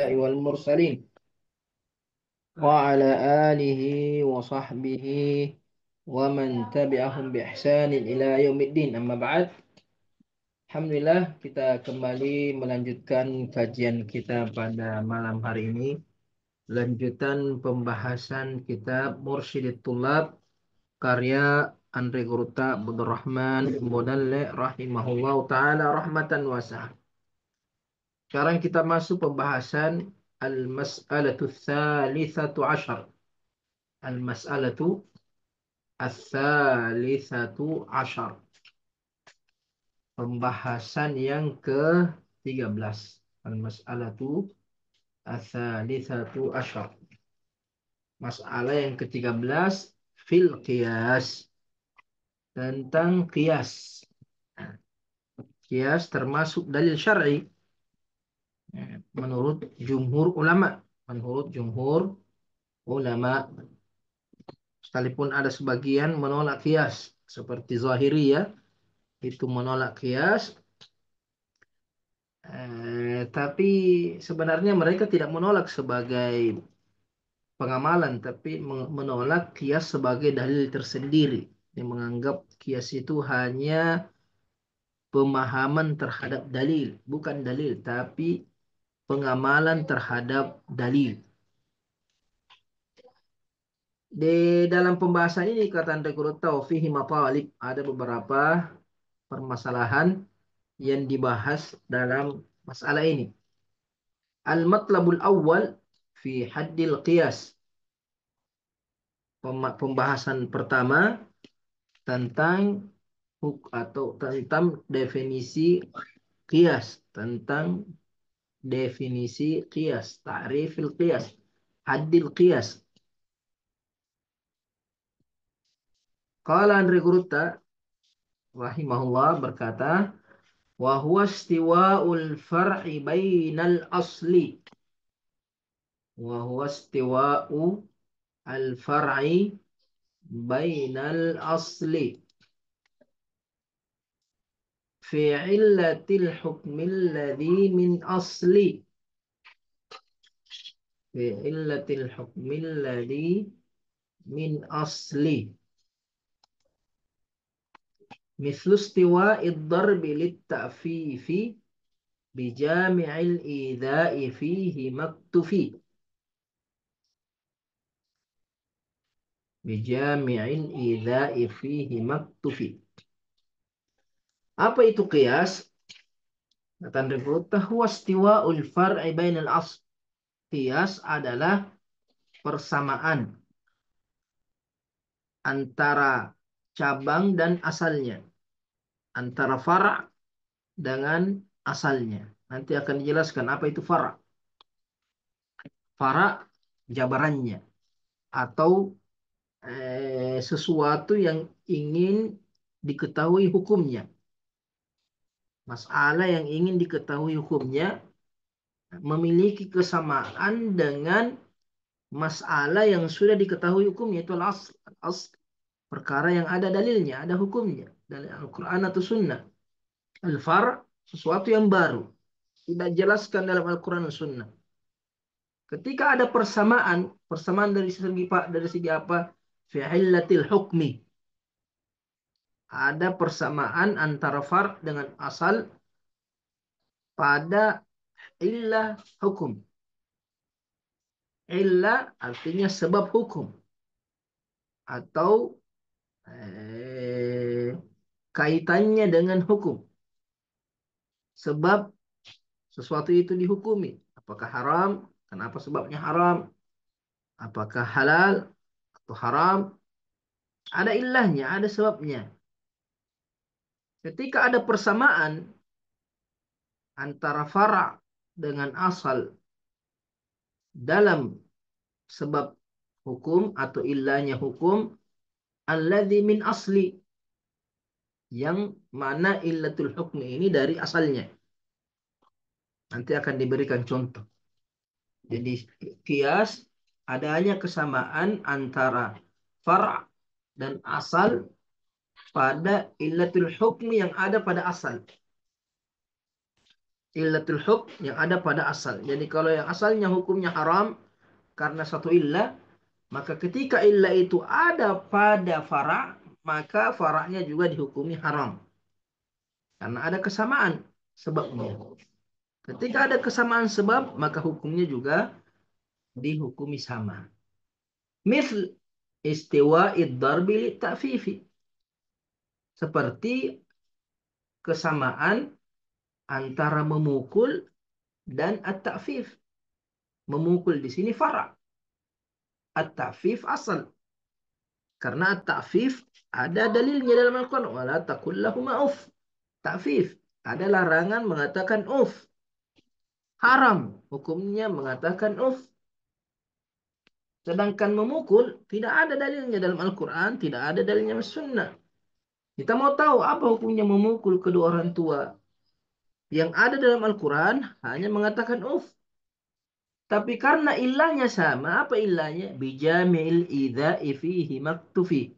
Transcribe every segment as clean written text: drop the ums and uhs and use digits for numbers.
والمرسلين وعلى آله وصحبه ومن تبعهم بإحسان إلى يوم الدين. Amma ba'd. Alhamdulillah kita kembali melanjutkan kajian kita pada malam hari ini. Lanjutan pembahasan kitab Mursyidit Tulab karya Andre Guruta Abdurrahman Mudalle rahimahullah ta'ala rahmatan wasi'ah. Sekarang kita masuk pembahasan Al-Mas'alatu Tsalitsatu Asyar. Al-Mas'alatu Ats-Tsalitsatu Asyar. Pembahasan yang ke-13. Al-Mas'alatu Ats-Tsalitsatu Asyar. Masalah yang ke-13 fil qiyas. Tentang qiyas. Qiyas termasuk dalil syar'i menurut jumhur ulama. Menurut jumhur ulama. Sekalipun ada sebagian menolak qiyas seperti Zahiriyah itu menolak qiyas, tapi sebenarnya mereka tidak menolak sebagai pengamalan, tapi menolak qiyas sebagai dalil tersendiri. Yang menganggap qiyas itu hanya pemahaman terhadap dalil, bukan dalil, tapi pengamalan terhadap dalil. Di dalam pembahasan ini kata Anda tahu fihi matalib, ada beberapa permasalahan yang dibahas dalam masalah ini. Al-matlabul awal fi haddil qiyas. Pembahasan pertama tentang atau tentang definisi qiyas, tentang definisi qiyas, ta'rifil qiyas, haddil qiyas. Qala Andre Guruta rahimahullah berkata, wa huwa istiwa'ul far'i bainal asli. Wa huwa istiwa'u al-far'i bainal asli fi illatil hukmil ladhi min asli. Fi illatil hukmil ladhi min asli. Mislu istiwa'id darbi lit-ta'fifi bijami'il idha'i fihi maktufi. Bijami'il idha'i fihi maktufi. Apa itu qiyas? Kata Rebutah, huwa istiwa'ul far'i bainal asl. Qiyas adalah persamaan antara cabang dan asalnya. Antara fara' dengan asalnya. Nanti akan dijelaskan apa itu fara'. Fara' jabarannya. Atau sesuatu yang ingin diketahui hukumnya. Masalah yang ingin diketahui hukumnya memiliki kesamaan dengan masalah yang sudah diketahui hukumnya, itu al-asl, perkara yang ada dalilnya, ada hukumnya dari Al-Quran atau Sunnah. Al-far' sesuatu yang baru, tidak jelaskan dalam Al-Quran dan Sunnah. Ketika ada persamaan dari segi apa? Fi'illatil hukmi. Ada persamaan antara far' dengan asal pada illah hukum. Illah artinya sebab hukum atau kaitannya dengan hukum. Sebab sesuatu itu dihukumi. Apakah haram? Kenapa sebabnya haram? Apakah halal atau haram? Ada ilahnya, ada sebabnya. Ketika ada persamaan antara fara' dengan asal dalam sebab hukum atau ilahnya hukum, alladzi min asli, yang mana illatul hukmi ini dari asalnya. Nanti akan diberikan contoh. Jadi kias adanya kesamaan antara far' dan asal pada illatul hukmi yang ada pada asal. illatul hukm yang ada pada asal. Jadi kalau yang asalnya hukumnya haram karena satu illah, maka ketika illah itu ada pada fara', maka fara'nya juga dihukumi haram. Karena ada kesamaan sebabnya. Ketika ada kesamaan sebab, maka hukumnya juga dihukumi sama. Misl istiwa id-darbi li-ta'fifi. Seperti kesamaan antara memukul dan at-ta'fif. Memukul di sini fara'. At-ta'fif asal. Karena at-ta'fif ada dalilnya dalam Al-Quran. Wala taqul lahuma uff. Ta'fif. Ada larangan mengatakan uff. Haram. Hukumnya mengatakan uff. Sedangkan memukul tidak ada dalilnya dalam Al-Quran. Tidak ada dalilnya dalam Sunnah. Kita mau tahu apa hukumnya memukul kedua orang tua. Yang ada dalam Al-Quran hanya mengatakan uff. Tapi karena ilahnya sama, apa ilahnya? Bijami'il idha'i fihi maktufi.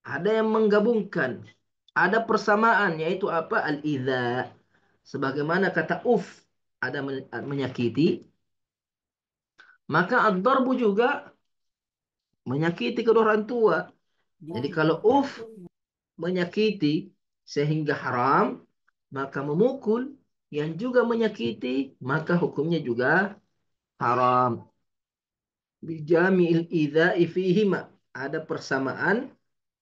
Ada yang menggabungkan. Ada persamaan, yaitu apa? Al-idha. Sebagaimana kata uf, ada menyakiti. Maka ad-darbu juga menyakiti kedua orang tua. Jadi kalau uf menyakiti sehingga haram, maka memukul yang juga menyakiti, maka hukumnya juga haram. Bijami'il idha'i fihima. Ada persamaan,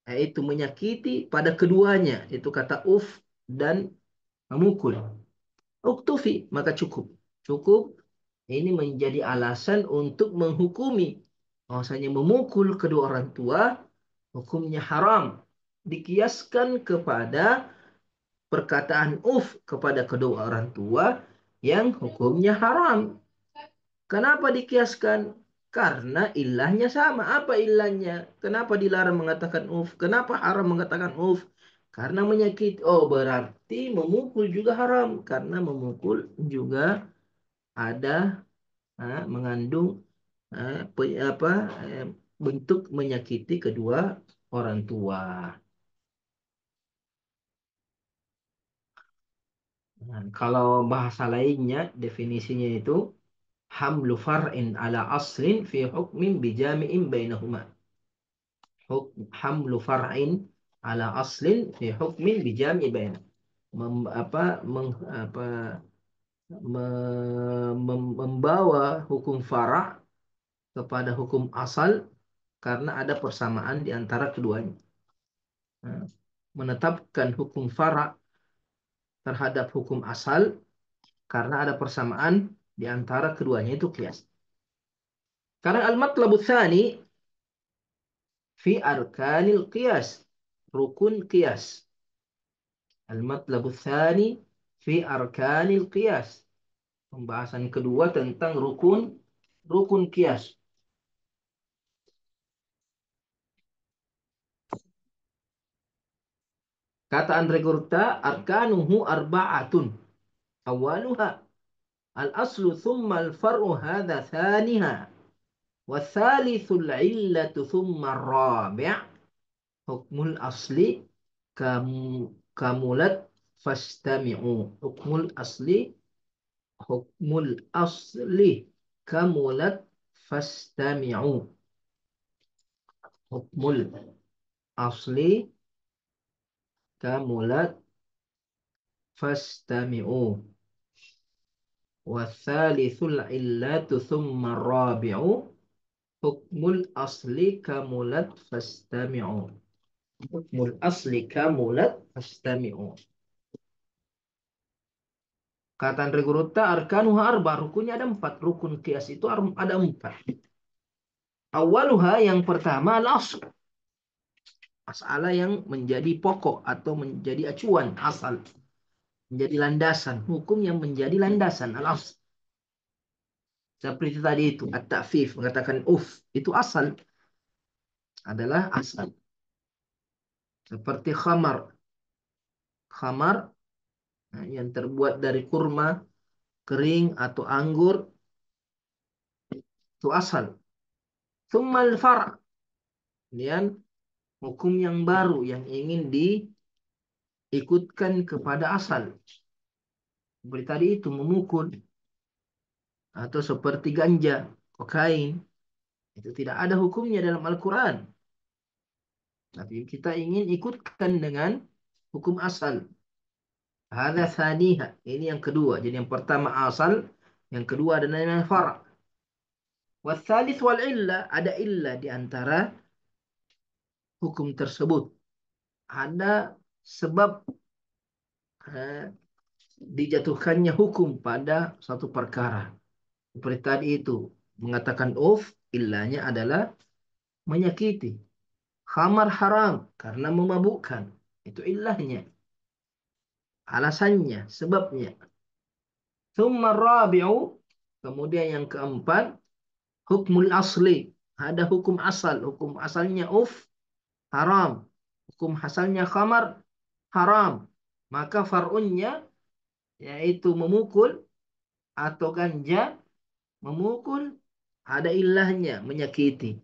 yaitu menyakiti pada keduanya. Itu kata uf dan memukul. Uktufi, maka cukup. Cukup, ini menjadi alasan untuk menghukumi. Bahwasanya memukul kedua orang tua, hukumnya haram. Dikiaskan kepada perkataan uf kepada kedua orang tua yang hukumnya haram. Kenapa dikiaskan? Karena ilahnya sama. Apa ilahnya? Kenapa dilarang mengatakan uf? Kenapa haram mengatakan uf? Karena menyakiti. Oh, berarti memukul juga haram. Karena memukul juga ada mengandung apa bentuk menyakiti kedua orang tua. Nah, kalau bahasa lainnya definisinya itu hamlu far'in ala aslin fi hukmin bijami'in bainahuma. Hamlu far'in ala aslin fi hukmin bijami' bainahuma. Mem, apa, meng, apa, membawa hukum fara' kepada hukum asal karena ada persamaan di antara keduanya. Nah, menetapkan hukum fara' terhadap hukum asal karena ada persamaan di antara keduanya itu qiyas. Karena al-matlabu tsani fi arkanil qiyas, rukun qiyas. Al-matlabu tsani fi arkanil qiyas. Pembahasan kedua tentang rukun qiyas. Kata Andre Gurta, arkanuhu arba'atun. Awaluha al-aslu thumma al-far'u hadha thaniha. والثالث العلة ثم الرابع حكم الأصل كملت فاستمعوا حكم الأصل كملت فاستمعوا حكم الأصل كملت فاستمعوا والثالث العلة ثم الرابع حكم الأصل كملت فاستمعوا Hukmul asli kamulat fastami'u. Kata Andre Guruta, arkanuha arba. Rukunnya ada empat. Rukun qiyas itu ada empat. Awaluha yang pertama al-asl. Masalah yang menjadi pokok atau menjadi acuan asal. Menjadi landasan. Hukum yang menjadi landasan al-asl. Seperti tadi itu. At-ta'fif mengatakan uf. Itu asal. Adalah asal. Seperti khamar. Khamar yang terbuat dari kurma, kering atau anggur. Itu asal. Tsummal far'. Kemudian hukum yang baru yang ingin diikutkan kepada asal. Seperti tadi itu memukul atau seperti ganja, kokain, itu tidak ada hukumnya dalam Al-Quran. Tapi kita ingin ikutkan dengan hukum asal. Ada thaniha. Ini yang kedua. Jadi yang pertama asal, yang kedua adalah yang far'. Wasalith wal illah, ada illah di antara hukum tersebut. Ada sebab eh, dijatuhkannya hukum pada suatu perkara. Seperti tadi itu, mengatakan illahnya adalah menyakiti. Khamar haram karena memabukkan. Itu illahnya, alasannya, sebabnya. Thumma rabi'u, kemudian yang keempat, hukmul asli. Ada hukum asal. Hukum asalnya haram. Hukum asalnya khamar haram. Maka far'unnya yaitu memukul atau ganja, memukul ada ilahnya, menyakiti.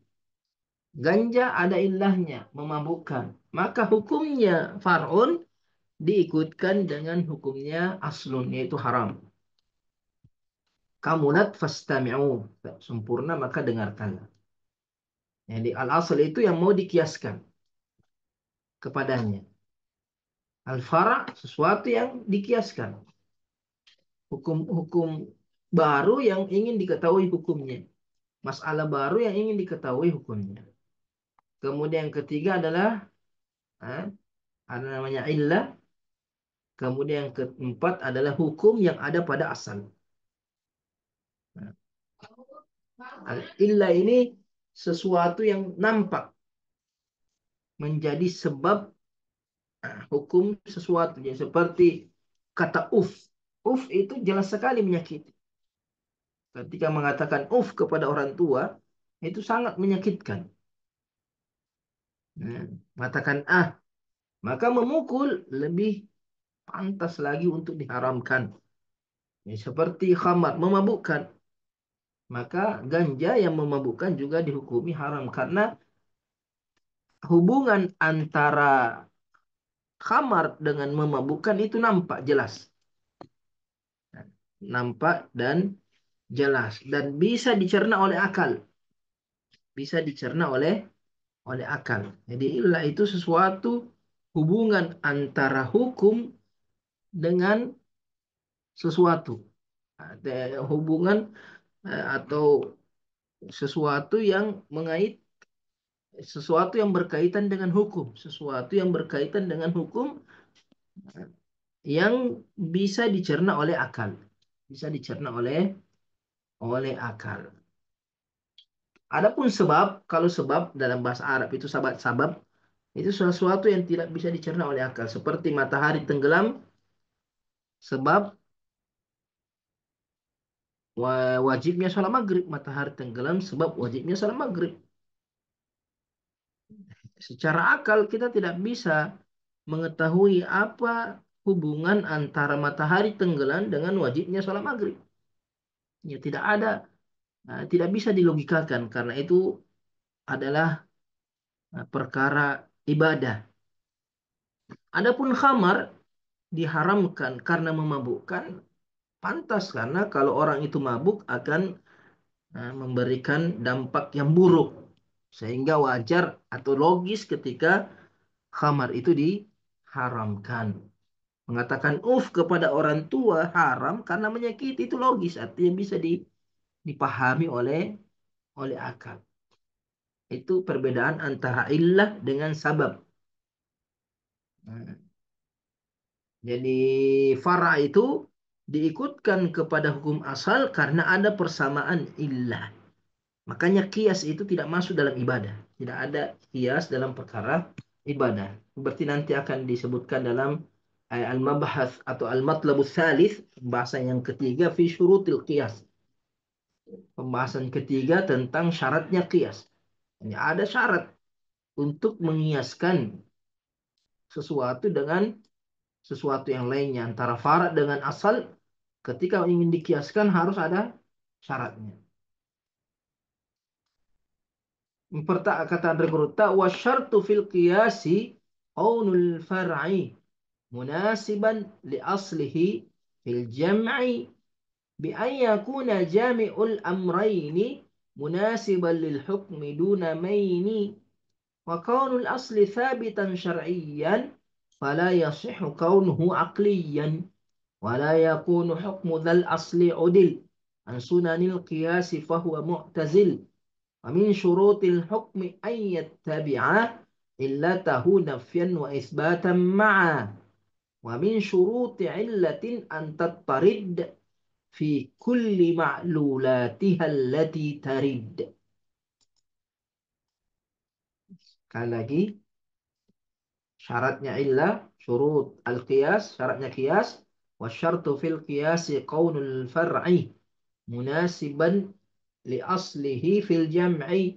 Ganja ada ilahnya, memabukkan. Maka hukumnya far'un diikutkan dengan hukumnya aslun, yaitu haram. Kamulat fastami'u. Sempurna maka dengarkanlah. Jadi al-asl itu yang mau dikiaskan kepadanya. Al-fara' sesuatu yang dikiaskan. Hukum-hukum baru yang ingin diketahui hukumnya. Masalah baru yang ingin diketahui hukumnya. Kemudian yang ketiga adalah eh, ada namanya illah. Kemudian yang keempat adalah hukum yang ada pada asal. Nah, illah ini sesuatu yang nampak menjadi sebab hukum sesuatu. Ya, seperti kata uf. Uf itu jelas sekali menyakiti. Ketika mengatakan uf kepada orang tua, itu sangat menyakitkan. Nah, mengatakan maka memukul lebih pantas lagi untuk diharamkan. Ya, seperti khamar, memabukkan. Maka ganja yang memabukkan juga dihukumi haram. Karena hubungan antara khamar dengan memabukkan itu nampak jelas. Nampak dan jelas. Dan bisa dicerna oleh akal. Bisa dicerna oleh akal. Jadi ilah itu sesuatu hubungan antara hukum dengan sesuatu. Ada hubungan atau sesuatu yang sesuatu yang berkaitan dengan hukum, sesuatu yang berkaitan dengan hukum yang bisa dicerna oleh akal, bisa dicerna oleh akal. Adapun sebab, kalau sebab dalam bahasa Arab itu sabab itu sesuatu yang tidak bisa dicerna oleh akal, seperti matahari tenggelam sebab wajibnya sholat maghrib, matahari tenggelam sebab wajibnya sholat maghrib. Secara akal kita tidak bisa mengetahui apa hubungan antara matahari tenggelam dengan wajibnya sholat maghrib. Ya tidak ada, tidak bisa dilogikakan karena itu adalah perkara ibadah. Adapun khamar diharamkan karena memabukkan, pantas karena kalau orang itu mabuk akan memberikan dampak yang buruk. Sehingga wajar atau logis ketika khamar itu diharamkan. Mengatakan kepada orang tua haram karena menyakiti itu logis, artinya bisa dipahami oleh akal. Itu perbedaan antara illah dengan sabab. Nah, jadi fara itu diikutkan kepada hukum asal karena ada persamaan illah. Makanya kias itu tidak masuk dalam ibadah. Tidak ada kias dalam perkara ibadah. Berarti nanti akan disebutkan dalam al-mabahas atau al-matlabus salis, bahasa yang ketiga fi syurutil qiyas. Pembahasan ketiga tentang syaratnya qiyas. Ini ada syarat untuk mengiaskan sesuatu dengan sesuatu yang lainnya, antara farad dengan asal. Ketika ingin dikiaskan harus ada syaratnya. Kata Andre Gruta, wa syartu fil qiyasi qaunul far'i munasiban li aslihi fil jam'i bi an yakuna jami'ul amrayni munasiban lil hukmi duna maini wa kaunul asli thabitan syar'iyyan fala yasihhu kaunuhu aqliyan ولا يكون حكم ذا الأصل عدل عن سنن القياس فهو معتزل ومن شروط الحكم أن يتبع علته نفيا وإثباتا معا ومن شروط علة أن تضطرد في كل معلولاتها التي ترد. Sekali lagi, syaratnya illah, syurut al-qiyas, syaratnya qiyas, wasyartu fil qiyasi qaunul far'i munasiban li aslihi fil jam'i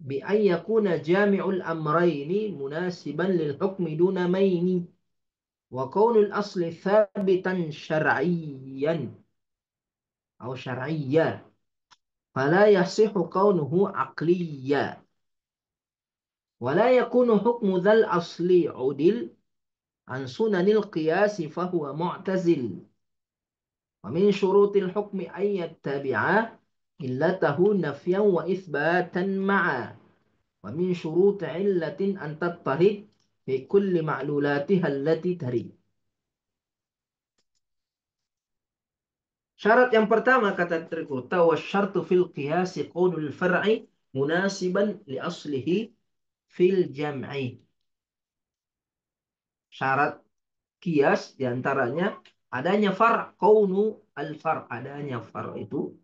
bi an yakuna jami'ul amrayni munasiban lil hukmi duna maini wa qaunul asli thabitan syar'iyyan atau syar'iyya fala yasihu qaunuhu aqliyya ولا يكون حكم ذا الأصل عدل عن سنن القياس فهو معتزل ومن شروط الحكم أن يتبع علته نفيا وإثباتا معا ومن شروط علة أن تضطرد في كل معلولاتها التي ترد. Syarat yang pertama kata terkota wasyartu fil qiyasi qaulul far'i munasiban li aslihi fil jam'i. Syarat kias diantaranya adanya far kaunu al far adanya far itu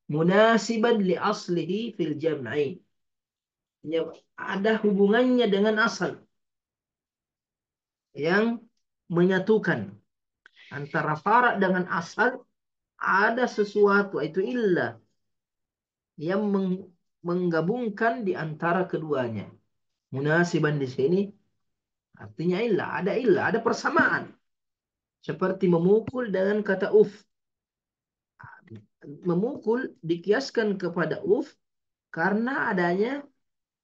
munasiban li aslihi fil jam'i ya, ada hubungannya dengan asal yang menyatukan antara far dengan asal ada sesuatu itu illah yang menggabungkan di antara keduanya. Munasiban di sini artinya illah ada persamaan seperti memukul dengan kata uf. Memukul dikiaskan kepada uf karena adanya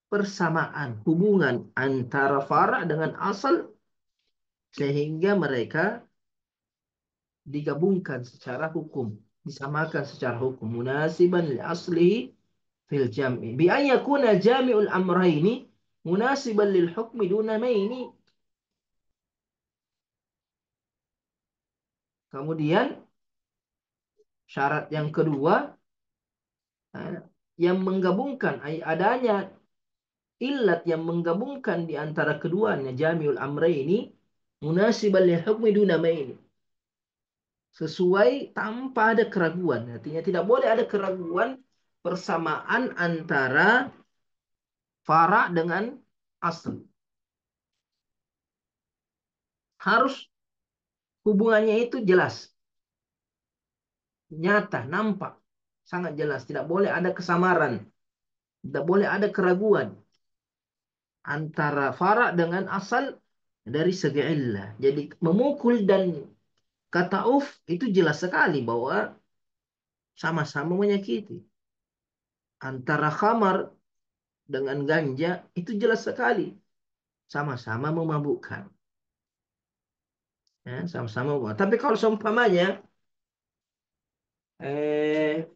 persamaan hubungan antara fara dengan asal sehingga mereka digabungkan secara hukum, disamakan secara hukum. Munasiban li aslihi fil jam'i bi an yakuna jami'ul amrayni munasiban lil hukmi duna maini. Kemudian syarat yang kedua yang menggabungkan adanya illat yang menggabungkan di antara keduanya jami'ul amrayni munasiban lil hukmi duna maini. Sesuai tanpa ada keraguan. Artinya tidak boleh ada keraguan persamaan antara fara dengan asal. Harus hubungannya itu jelas, nyata, nampak, sangat jelas. Tidak boleh ada kesamaran, tidak boleh ada keraguan antara fara dengan asal dari segi illah. Jadi memukul dan kata uf itu jelas sekali bahwa sama-sama menyakiti. Antara khamar dengan ganja itu jelas sekali sama-sama memabukkan. Ya, sama-sama memabukkan. Tapi kalau seumpamanya eh,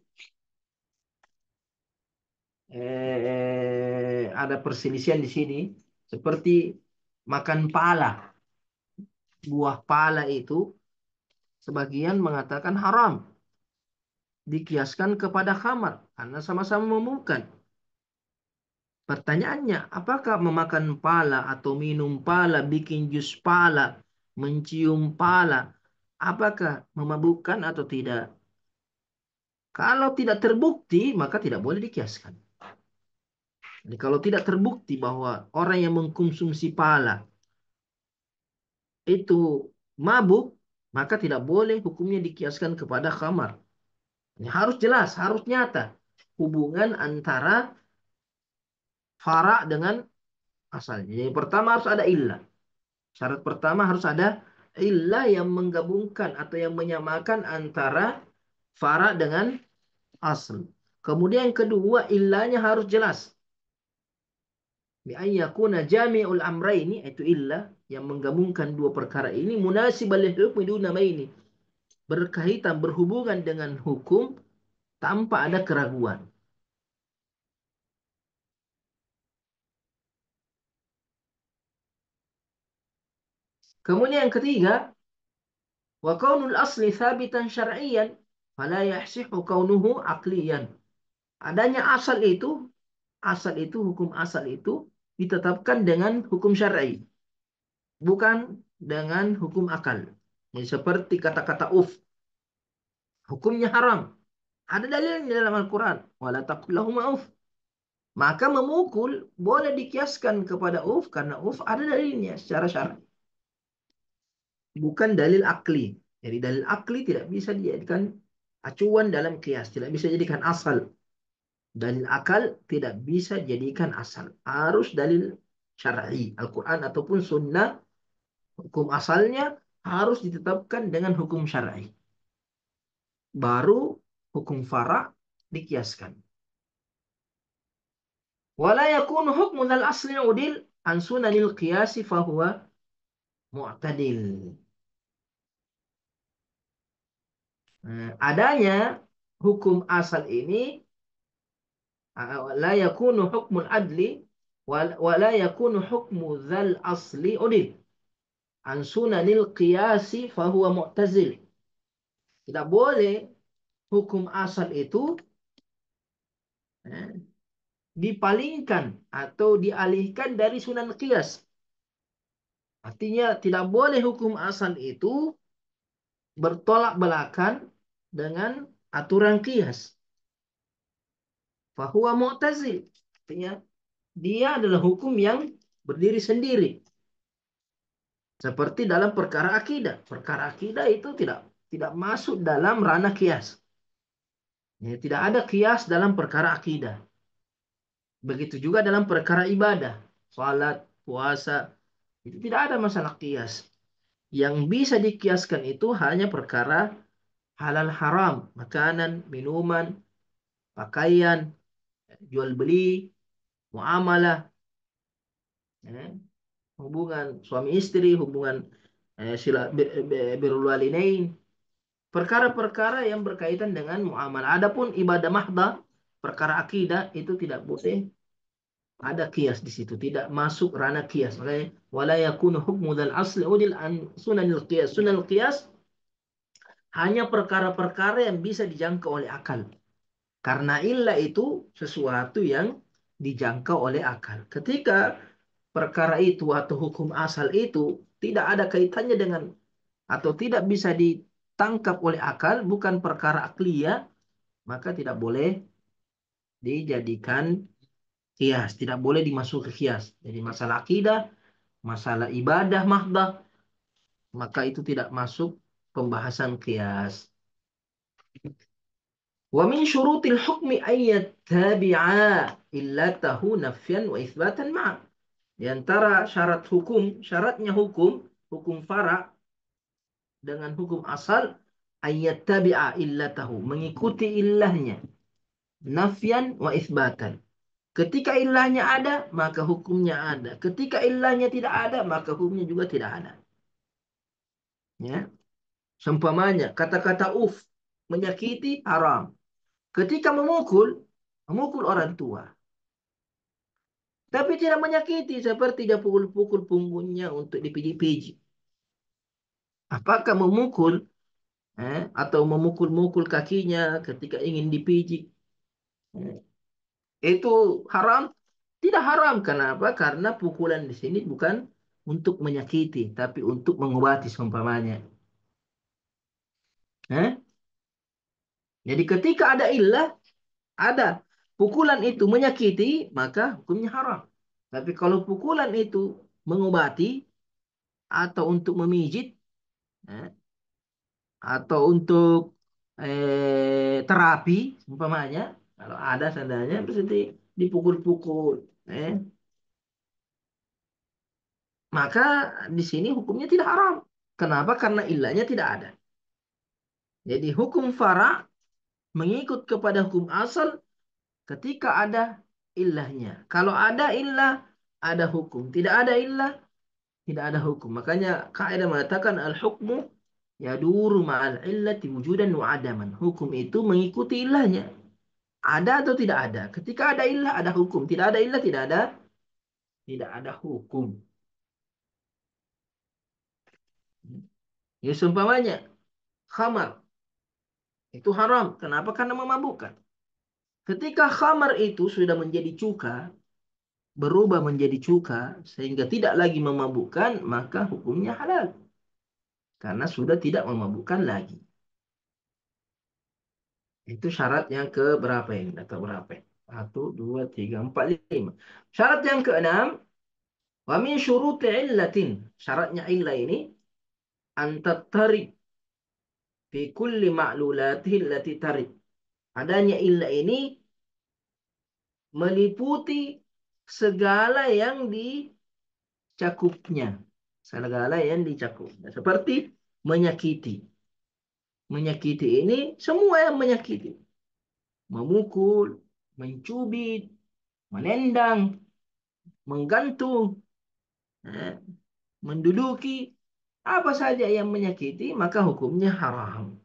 ada perselisihan di sini seperti makan pala, buah pala itu sebagian mengatakan haram dikiaskan kepada khamar karena sama-sama memabukkan. Pertanyaannya, apakah memakan pala atau minum pala, bikin jus pala, mencium pala, apakah memabukkan atau tidak? Kalau tidak terbukti, maka tidak boleh dikiaskan. Jadi kalau tidak terbukti bahwa orang yang mengkonsumsi pala itu mabuk, maka tidak boleh hukumnya dikiaskan kepada khamar. Ini harus jelas, harus nyata hubungan antara fara dengan asalnya. Jadi pertama harus ada illah. Syarat pertama harus ada illah yang menggabungkan atau yang menyamakan antara fara dengan asal. Kemudian yang kedua, illahnya harus jelas. Bi an yakuna jami'ul amrayni itu illah yang menggabungkan dua perkara ini munasibal lil hukmi duna maini, berkaitan berhubungan dengan hukum tanpa ada keraguan. Kemudian yang ketiga, wa kaunul asli thabitan syar'iyan fala yahsihu kaunuhu aqliyan. Adanya asal itu hukum asal itu ditetapkan dengan hukum syar'i, bukan dengan hukum akal. Jadi seperti kata-kata hukumnya haram. Ada dalilnya dalam Al-Quran. Wala taqul lahum uf. Maka memukul boleh dikiaskan kepada karena ada dalilnya secara syar'i, bukan dalil akli. Jadi dalil akli tidak bisa dijadikan acuan dalam kias, tidak bisa dijadikan asal. Dalil akal tidak bisa dijadikan asal. Harus dalil syar'i, Al-Quran ataupun sunnah, hukum asalnya harus ditetapkan dengan hukum syar'i. Baru hukum fara dikiaskan. Wala yakunu hukmun al-asli udil an sunanil qiyasi fahuwa mu'tadil. Adanya hukum asal ini la yakunu hukmul adli wa la yakunu hukmu dzal asli udil an sunanil qiyasi fahuwa mu'tazil. Tidak boleh hukum asal itu eh, dipalingkan atau dialihkan dari sunan qiyas. Artinya tidak boleh hukum asal itu bertolak belakang dengan aturan qiyas. Fahuwa mu'tazil. Artinya dia adalah hukum yang berdiri sendiri. Seperti dalam perkara akidah. Perkara akidah itu tidak masuk dalam ranah kias. Ya, tidak ada kias dalam perkara akidah. Begitu juga dalam perkara ibadah. Salat, puasa, itu tidak ada masalah kias. Yang bisa dikiaskan itu hanya perkara halal haram. Makanan, minuman, pakaian, jual beli, muamalah, ya, hubungan suami istri, hubungan birrul walidain, perkara-perkara yang berkaitan dengan muamalah. Adapun ibadah mahdah, perkara akidah itu tidak boleh ada kias di situ, tidak masuk ranah kias. Makanya wala yakunu hukmu dzal asli udil an sunanil qiyas. Sunanil qiyas hanya perkara-perkara yang bisa dijangkau oleh akal. Karena illah itu sesuatu yang dijangkau oleh akal. Ketika perkara itu atau hukum asal itu tidak ada kaitannya dengan atau tidak bisa ditangkap oleh akal, bukan perkara akliyah, maka tidak boleh dijadikan kias, tidak boleh dimasuk ke kias. Jadi masalah akidah, masalah ibadah mahdah, maka itu tidak masuk pembahasan kias. Wa min syurutil hukmi ayyat tabi'a illatahu nafyan wa itsbatan ma'a. Di antara syarat hukum, syaratnya hukum fara dengan hukum asal ayat tabi'a illatahu, mengikuti illahnya, nafyan wa isbatan. Ketika illahnya ada, maka hukumnya ada. Ketika illahnya tidak ada, maka hukumnya juga tidak ada. Ya, seumpamanya kata-kata menyakiti haram. Ketika memukul orang tua, tapi tidak menyakiti seperti dia pukul-pukul punggungnya untuk dipijit-pijit. Apakah atau memukul-mukul kakinya ketika ingin dipijit, eh, itu haram? Tidak haram. Kenapa? Karena pukulan di sini bukan untuk menyakiti, tapi untuk mengobati seumpamanya. Eh? Jadi ketika ada illah, ada pukulan itu menyakiti, maka hukumnya haram. Tapi kalau pukulan itu mengobati atau untuk memijit, eh, atau untuk terapi, umpamanya, kalau ada seandainya terus dipukul-pukul, eh, maka di sini hukumnya tidak haram. Kenapa? Karena ilahnya tidak ada. Jadi hukum fara mengikut kepada hukum asal ketika ada ilahnya. Kalau ada ilah, ada hukum. Tidak ada ilah, tidak ada hukum. Makanya kaidah mengatakan al-hukmu yaduru ma'al illati wujudan wa adaman. Hukum itu mengikuti ilahnya. Ada atau tidak ada. Ketika ada ilah ada hukum. Tidak ada ilah tidak ada hukum. Ya seumpamanya khamar itu haram. Kenapa? Karena memabukkan. Ketika khamar itu sudah menjadi cuka, berubah menjadi cuka sehingga tidak lagi memabukkan, maka hukumnya halal. Karena sudah tidak memabukkan lagi. Itu syarat yang ke berapa ini? Data berapa ini? Satu, dua, tiga, empat, lima. Syarat yang keenam, wa min syuruti illatin. Syaratnya illah ini, antattari fi kulli ma'lulatihi allati tarid. Adanya illah ini meliputi segala yang dicakupnya. Segala yang dicakupnya. Seperti menyakiti. Menyakiti ini semua yang menyakiti. Memukul, mencubit, menendang, menggantung, eh, menduduki, apa saja yang menyakiti, maka hukumnya haram.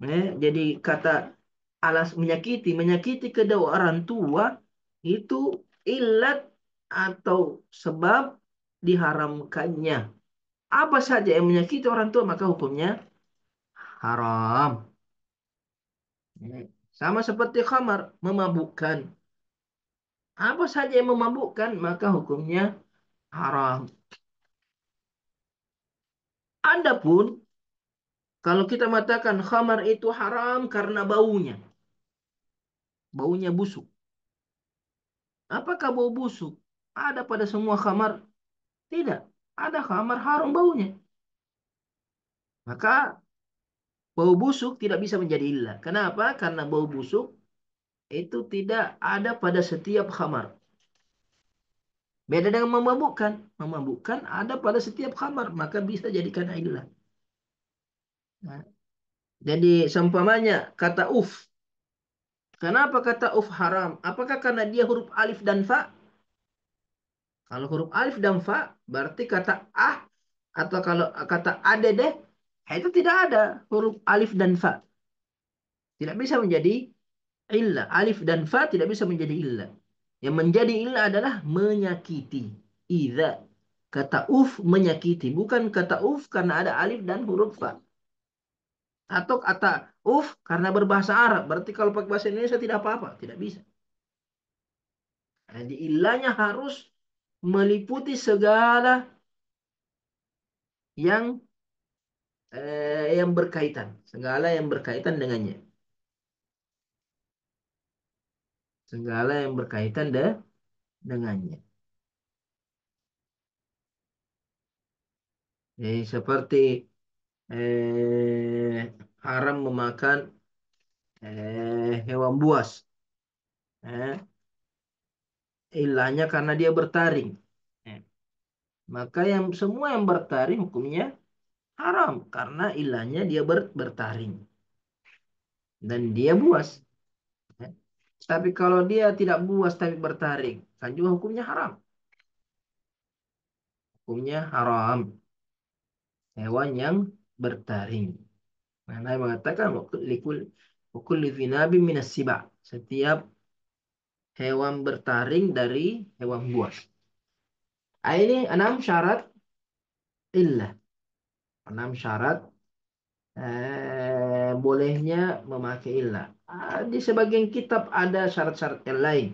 Jadi kata alas menyakiti kedua orang tua itu ilat atau sebab diharamkannya. Apa saja yang menyakiti orang tua maka hukumnya haram. Sama seperti khamar, memabukkan. Apa saja yang memabukkan maka hukumnya haram. Adapun kalau kita mengatakan khamar itu haram karena baunya, baunya busuk. Apakah bau busuk ada pada semua khamar? Tidak. Ada khamar haram baunya. Maka bau busuk tidak bisa menjadi illah. Kenapa? Karena bau busuk itu tidak ada pada setiap khamar. Beda dengan memabukkan. Memabukkan ada pada setiap khamar, maka bisa jadikan illah. Nah, jadi seumpamanya kata uf. Kenapa kata uf haram? Apakah karena dia huruf alif dan fa? Kalau huruf alif dan fa berarti kata ah atau kalau kata adedeh itu tidak ada huruf alif dan fa. Tidak bisa menjadi illah. Alif dan fa tidak bisa menjadi illah. Yang menjadi illah adalah menyakiti. Idza kata uf menyakiti, bukan kata uf karena ada alif dan huruf fa. Atau kata uf karena berbahasa Arab, berarti kalau pakai bahasa Indonesia tidak apa-apa, tidak bisa. Jadi ilahnya harus meliputi segala yang yang berkaitan, segala yang berkaitan dengannya, segala yang berkaitan dengannya. Jadi seperti haram memakan hewan buas. Eh, ilahnya karena dia bertaring. Eh, maka yang semua yang bertaring hukumnya haram karena ilahnya dia bertaring dan dia buas. Eh, tapi kalau dia tidak buas tapi bertaring, kan juga hukumnya haram. Hukumnya haram hewan yang bertaring. Nah, Nabi mengatakan wakul livinabi minas siba. Setiap hewan bertaring dari hewan buas. Ini 6 syarat illah. 6 syarat bolehnya memakai illah. Di sebagian kitab ada syarat-syarat yang lain.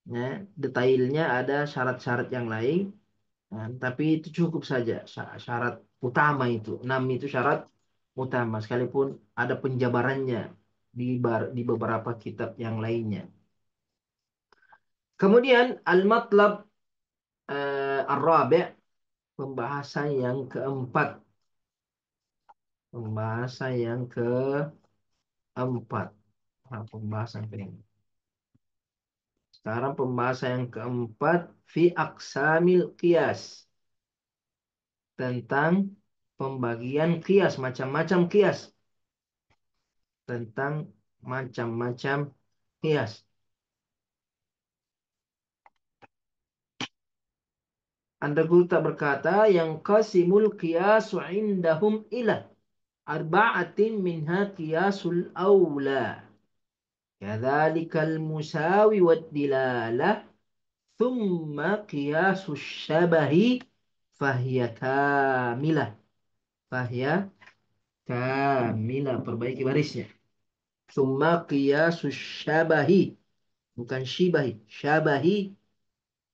Ya, detailnya ada syarat-syarat yang lain. Nah, tapi itu cukup saja syarat utama itu. 6 itu syarat utama sekalipun ada penjabarannya di beberapa kitab yang lainnya. Kemudian al-matlab ar-rabi' pembahasan yang keempat. Pembahasan yang keempat. Nah, pembahasan ini. Sekarang pembahasan yang keempat fi aqsamil qiyas tentang pembagian qiyas, macam-macam qiyas, tentang macam-macam qiyas. Anda Guru tak berkata yang qasimul qiyasu indahum ila arba'atin minha qiyasul awla. Kadzalikal musawi wad dilalah thumma qiyasus syabahi fahiya kamilah. Fahiya kamilah. Perbaiki barisnya. Thumma qiyasus syabahi. Bukan syibahi. Syabahi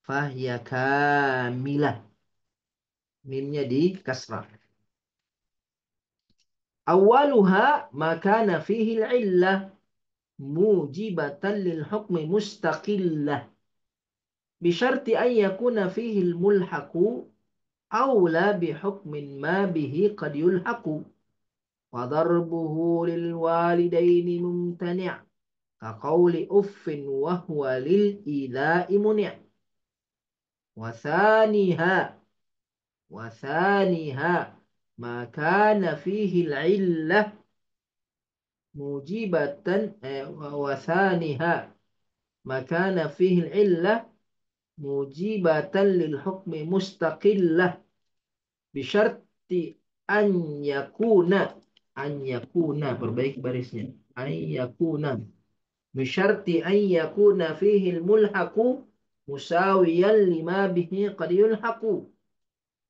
fahiya kamilah. Mimnya di kasrah. Awaluha makana fihi al-illah mujibatan lil hukmi mustaqillah بشرط أن يكون فيه الملحق أولى بحكم ما به قد يلحق وضربه للوالدين ممتنع كقول أف وهو للإيذاء منع وثانيها وثانيها ما كان فيه العلة موجبة وثانيها ما كان فيه العلة موجبة للحكم مستقلة بشرط أن يكون perbaiki barisnya أن يكون بشرط أن يكون فيه الملحق مساويا لما به قد يلحق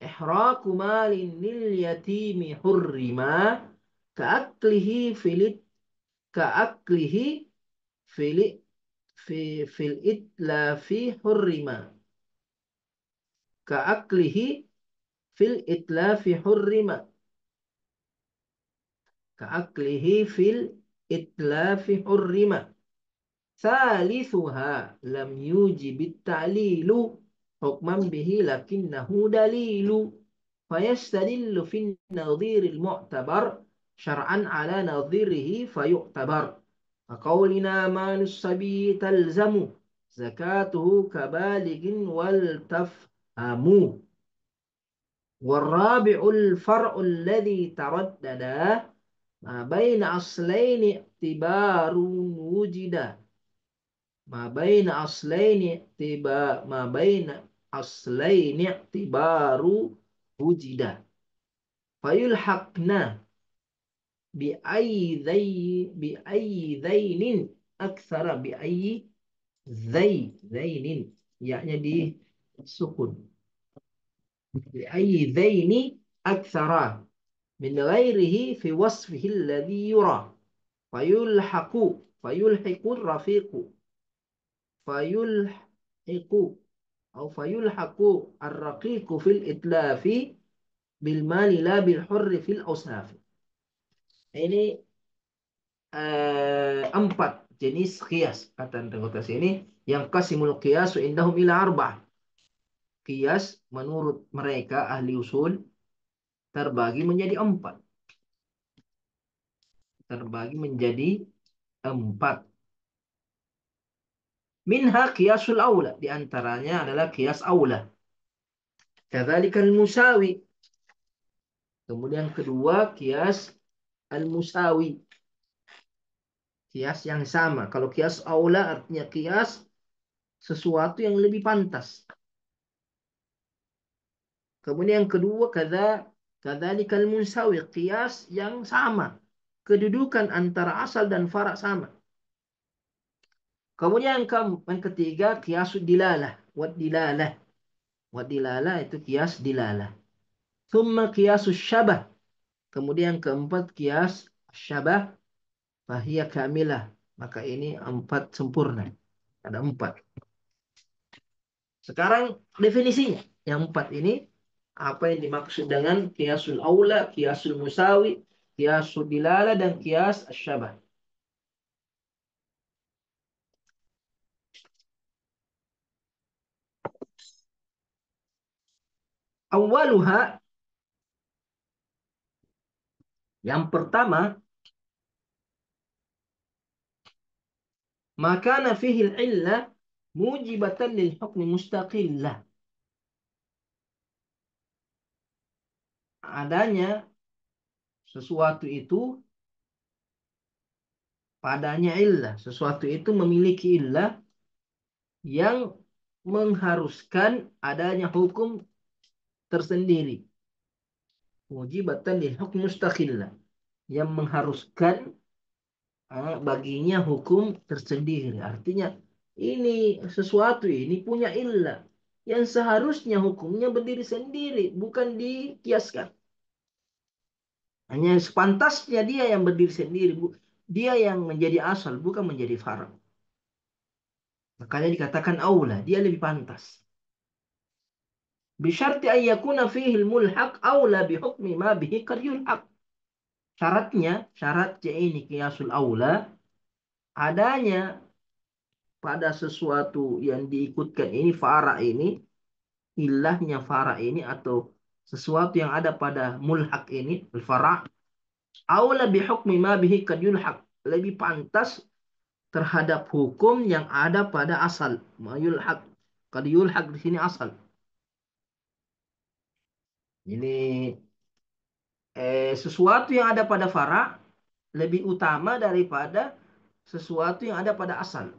إحراق مال لليتيم حرما كأكله كأكله في في الإتلاف حرما كأكله في الإتلاف حرما كأكله في الإتلاف حرما ثالثها لم يوجب التعليل حكما به لكنه دليل فيستدل في النظير المعتبر شرعا على نظيره فيعتبر كقولنا مال الصبي تلزم زكاته كبالغ ولتفهموا والرابع الفرع الذي تردد ما بين أصلين اعتبار وجد ما بين أصلين اعتبار وجد فيلحقنا بأي ذين أكثر بأي ذين يعني دي سكون بأي ذين أكثر من غيره في وصفه الذي يرى فيلحق فيلحق الرفيق فيلحق فيلحق الرقيق في الإتلاف بالمال لا بالحر في الأصناف. Ini empat jenis kias kata anggota ini yang qasimul qiyasu indahum ila arba'ah. Kias menurut mereka ahli usul terbagi menjadi empat. Terbagi menjadi empat. Minha qiyasul aula. Di antaranya adalah qiyas aula. Kadzalika al-musawi. Kemudian kedua qiyas al-musawi. Qiyas yang sama. Kalau qiyas aula artinya qiyas sesuatu yang lebih pantas. Kemudian yang kedua kadzalika al-musawi. Qiyas yang sama. Kedudukan antara asal dan fara' sama. Kemudian yang ketiga qiyasud dilalah. Wad dilalah. Wad dilalah itu qiyas dilalah. Thumma qiyasus syabah. Kemudian keempat qiyas syabah. Fahiyya kamilah. Maka ini empat sempurna. Ada empat. Sekarang definisinya. Yang empat ini. Apa yang dimaksud dengan qiyasul aula, qiyasul musawi, qiyasul dilala, dan qiyas syabah. Awaluha. Yang pertama. Makana fihi al-illah mujibatan lil hukmi mustaqillah. Adanya sesuatu itu padanya illah. Sesuatu itu memiliki illah yang mengharuskan adanya hukum tersendiri. Mujibatan lil hukm mustaqillah. Yang mengharuskan baginya hukum tersendiri. Artinya ini sesuatu ini punya illah yang seharusnya hukumnya berdiri sendiri, bukan dikiaskan. Hanya sepantasnya dia yang berdiri sendiri, dia yang menjadi asal, bukan menjadi far'an. Makanya dikatakan aula, dia lebih pantas. Bisyarti an yakuna fihi al-mulhaq aula bihukmi ma bihi qad yulhaq. Syaratnya ini kiasul aula adanya pada sesuatu yang diikutkan ini fara ini, ilahnya fara ini atau sesuatu yang ada pada mulhaq ini, al-fara, aula bihukmi ma bihi qad yulhaq, lebih pantas terhadap hukum yang ada pada asal. Ma yulhaq, qad yulhaq di sini asal. Ini sesuatu yang ada pada fara lebih utama daripada sesuatu yang ada pada asal.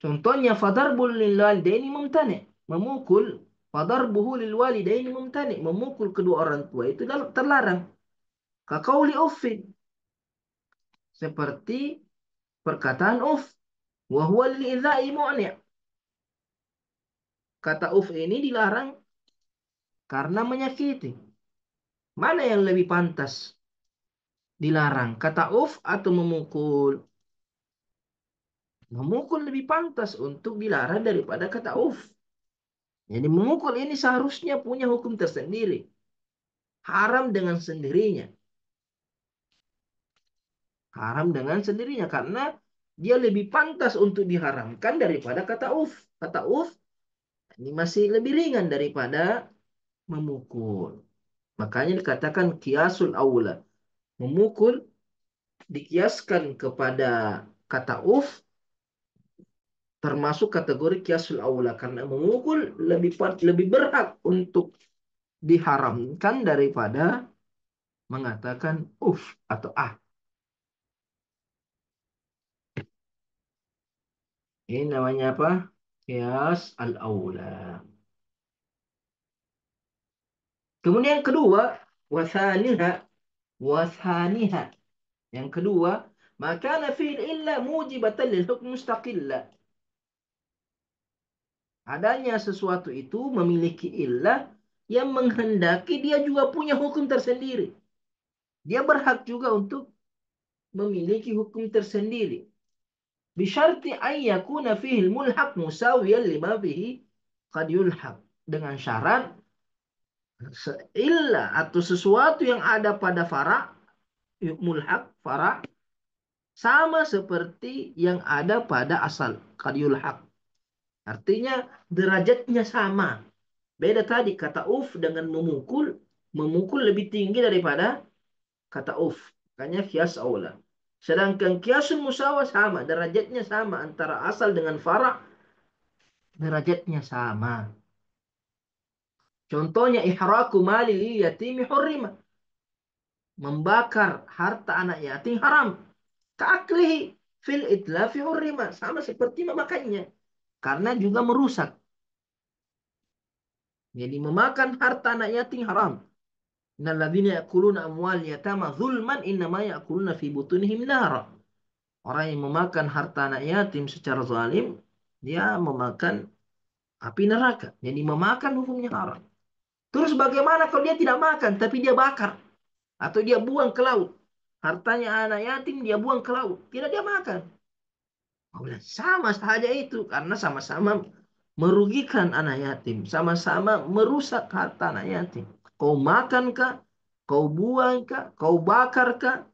Contohnya fadarbul lil walidaini mumtani. Memukul fadarbuhu lil walidaini mumtani. Memukul kedua orang tua itu terlarang. Kaqauli uffin. Seperti perkataan uff. Wa huwa lil idzai mu'ni'. Kata uff ini dilarang karena menyakiti. Mana yang lebih pantas dilarang? Kata uff atau memukul? Memukul lebih pantas untuk dilarang daripada kata uff. Jadi memukul ini seharusnya punya hukum tersendiri. Haram dengan sendirinya. Haram dengan sendirinya karena dia lebih pantas untuk diharamkan daripada kata uf. Kata uf ini masih lebih ringan daripada memukul. Makanya dikatakan kiasul aula. Memukul dikiaskan kepada kata uf termasuk kategori kiasul aula karena memukul lebih berhak untuk diharamkan daripada mengatakan uf atau ah. Ini namanya apa? Kias al-aula. Kemudian yang kedua, wasaniha, wasaniha. Yang kedua, maka fil illa mujibatan lil hukm mustaqillah. Adanya sesuatu itu memiliki illah yang menghendaki dia juga punya hukum tersendiri. Dia berhak juga untuk memiliki hukum tersendiri. Bisyarti an yakuna fihi mulhaq musawiyan lima fihi qad yulhaq. Dengan syarat illah atau sesuatu yang ada pada fara mulhaq fara sama seperti yang ada pada asal qadiyul haq. Artinya derajatnya sama. Beda tadi kata uf dengan memukul, memukul lebih tinggi daripada kata uf. Makanya kias aula. Sedangkan kiasul musawa sama, derajatnya sama antara asal dengan fara, derajatnya sama. Contohnya ihraku mali lil yatimi hurrima. Membakar harta anak yatim haram. Ka'aklihi fil itlafi hurrima. Sama seperti memakannya. Karena juga merusak. Jadi memakan harta anak yatim haram. Innalladzina ya'kuluna amwal yatama zulman innama ya'kuluna fi butunihim nara. Orang yang memakan harta anak yatim secara zalim, dia memakan api neraka. Jadi memakan hukumnya haram. Terus bagaimana kalau dia tidak makan, tapi dia bakar? Atau dia buang ke laut? Hartanya anak yatim dia buang ke laut. Tidak dia makan. Sama saja itu karena sama-sama merugikan anak yatim, sama-sama merusak harta anak yatim. Kau makan kah? Kau buang kah? Kau bakar kah?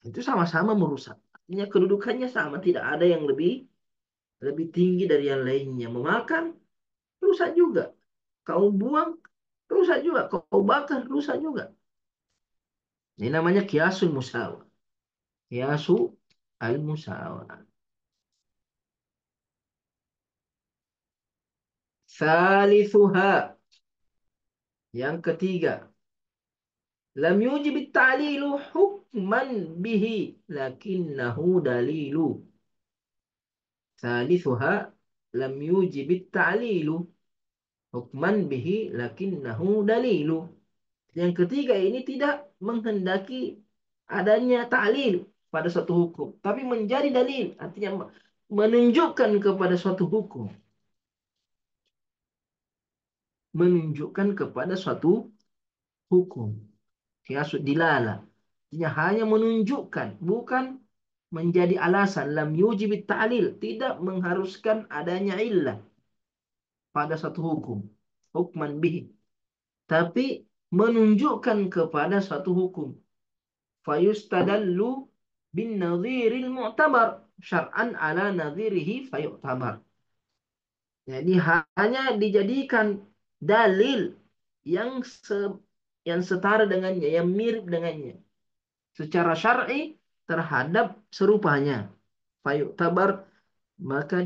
Itu sama-sama merusak. Artinya kedudukannya sama, tidak ada yang lebih lebih tinggi dari yang lainnya. Memakan rusak juga. Kau buang rusak juga. Kau bakar rusak juga. Ini namanya kiasul musawa. Kiasu al musawa. Salisuha. Yang ketiga, lam yujib at-ta'lilu hukman bihi lakinnahu dalilu. Salisuha lam yujib at-ta'lilu hukman bihi lakinnahu dalilu. Yang ketiga ini tidak menghendaki adanya ta'lil pada suatu hukum, tapi menjadi dalil, artinya menunjukkan kepada suatu hukum, menunjukkan kepada suatu hukum. Qiyasud dilala. Artinya hanya menunjukkan, bukan menjadi alasan. Lam yujibit ta'lil, tidak mengharuskan adanya illah pada suatu hukum. Hukman bihi. Tapi menunjukkan kepada suatu hukum. Fayustadallu bin nadhiril mu'tabar. Syar'an ala nadhirihi fayu'tabar. Jadi hanya dijadikan dalil yang yang setara dengannya, yang mirip dengannya secara syar'i terhadap serupanya. Fayu'tabar, maka